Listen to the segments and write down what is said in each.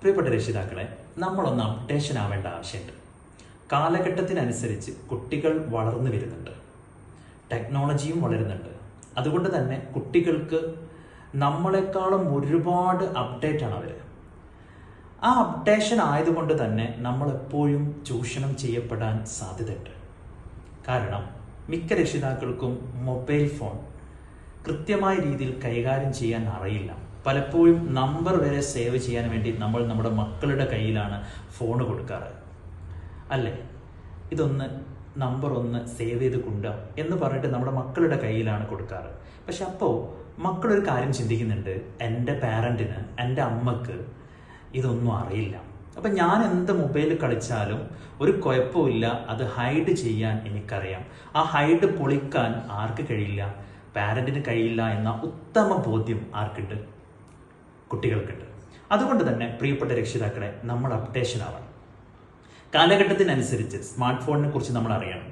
പ്രിയപ്പെട്ട രക്ഷിതാക്കളെ, നമ്മളൊന്ന് അപ്ഡേഷൻ ആവേണ്ട ആവശ്യമുണ്ട്. കാലഘട്ടത്തിനനുസരിച്ച് കുട്ടികൾ വളർന്നു വരുന്നുണ്ട്, ടെക്നോളജിയും വളരുന്നുണ്ട്. അതുകൊണ്ട് തന്നെ കുട്ടികൾക്ക് നമ്മളെക്കാളും ഒരുപാട് അപ്ഡേറ്റ് ആണ് അവർ. ആ അപ്ഡേഷൻ ആയതുകൊണ്ട് തന്നെ നമ്മളെപ്പോഴും ചൂഷണം ചെയ്യപ്പെടാൻ സാധ്യതയുണ്ട്. കാരണം മിക്ക രക്ഷിതാക്കൾക്കും മൊബൈൽ ഫോൺ കൃത്യമായ രീതിയിൽ കൈകാര്യം ചെയ്യാൻ അറിയില്ല. പലപ്പോഴും നമ്പർ വരെ സേവ് ചെയ്യാൻ വേണ്ടി നമ്മൾ നമ്മുടെ മക്കളുടെ കയ്യിലാണ് ഫോൺ കൊടുക്കാറ്. അല്ലേ, ഇതൊന്ന് നമ്പർ ഒന്ന് സേവ് ചെയ്ത് കൊണ്ടുപോകാം എന്ന് പറഞ്ഞിട്ട് നമ്മുടെ മക്കളുടെ കയ്യിലാണ് കൊടുക്കാറ്. പക്ഷെ അപ്പോൾ മക്കളൊരു കാര്യം ചിന്തിക്കുന്നുണ്ട്, എൻ്റെ പാരൻറ്റിന്, എൻ്റെ അമ്മക്ക് ഇതൊന്നും അറിയില്ല. അപ്പം ഞാൻ എന്ത് മൊബൈൽ കളിച്ചാലും ഒരു കുഴപ്പമില്ല, അത് ഹൈഡ് ചെയ്യാൻ എനിക്കറിയാം. ആ ഹൈഡ് പൊളിക്കാൻ ആർക്ക് കഴിയില്ല? പാരൻറ്റിന് കഴിയില്ല എന്ന ഉത്തമ ബോധ്യം ആർക്കുണ്ട്? കുട്ടികൾക്കുണ്ട്. അതുകൊണ്ട് തന്നെ പ്രിയപ്പെട്ട രക്ഷിതാക്കളെ, നമ്മൾ അപ്ഡേഷൻ ആവണം. കാലഘട്ടത്തിനനുസരിച്ച് സ്മാർട്ട് ഫോണിനെ കുറിച്ച് നമ്മൾ അറിയണം.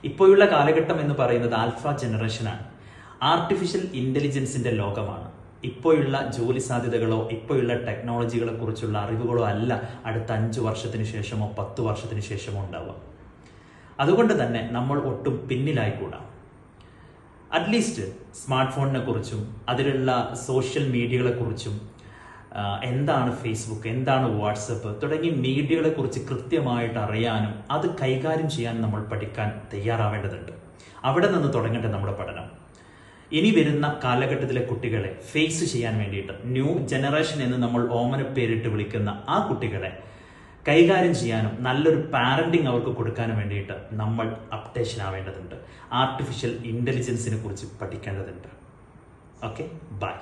ഇപ്പോഴുള്ള കാലഘട്ടം എന്ന് പറയുന്നത് ആൽഫ ജനറേഷനാണ്. ആർട്ടിഫിഷ്യൽ ഇൻ്റലിജൻസിൻ്റെ ലോകമാണ്. ഇപ്പോഴുള്ള ജോലി സാധ്യതകളോ ഇപ്പോഴുള്ള ടെക്നോളജികളെ കുറിച്ചുള്ള അറിവുകളോ അല്ല അടുത്ത 5 വർഷത്തിന് ശേഷമോ 10 വർഷത്തിന് ശേഷമോ ഉണ്ടാവുക. അതുകൊണ്ട് തന്നെ നമ്മൾ ഒട്ടും പിന്നിലായിക്കൂടാ. അറ്റ്ലീസ്റ്റ് സ്മാർട്ട് ഫോണിനെ കുറിച്ചും അതിലുള്ള സോഷ്യൽ മീഡിയകളെ കുറിച്ചും, എന്താണ് ഫേസ്ബുക്ക്, എന്താണ് വാട്സപ്പ് തുടങ്ങിയ മീഡിയകളെ കുറിച്ച് കൃത്യമായിട്ട് അറിയാനും അത് കൈകാര്യം ചെയ്യാനും നമ്മൾ പഠിക്കാൻ തയ്യാറാവേണ്ടതുണ്ട്. അവിടെ നിന്ന് തുടങ്ങട്ടെ നമ്മുടെ പഠനം. ഇനി വരുന്ന കാലഘട്ടത്തിലെ കുട്ടികളെ ഫേസ് ചെയ്യാൻ വേണ്ടിയിട്ട്, ന്യൂ ജനറേഷൻ എന്ന് നമ്മൾ ഓമന പേരിട്ട് വിളിക്കുന്ന ആ കുട്ടികളെ കൈകാര്യം ചെയ്യാനും നല്ലൊരു പാരന്റിങ് അവർക്ക് കൊടുക്കാനും വേണ്ടിയിട്ട് നമ്മൾ അപ്ഡേഷൻ ആവേണ്ടതുണ്ട്. ആർട്ടിഫിഷ്യൽ ഇൻ്റലിജൻസിനെ കുറിച്ച് പഠിക്കേണ്ടതുണ്ട്. Okay, by.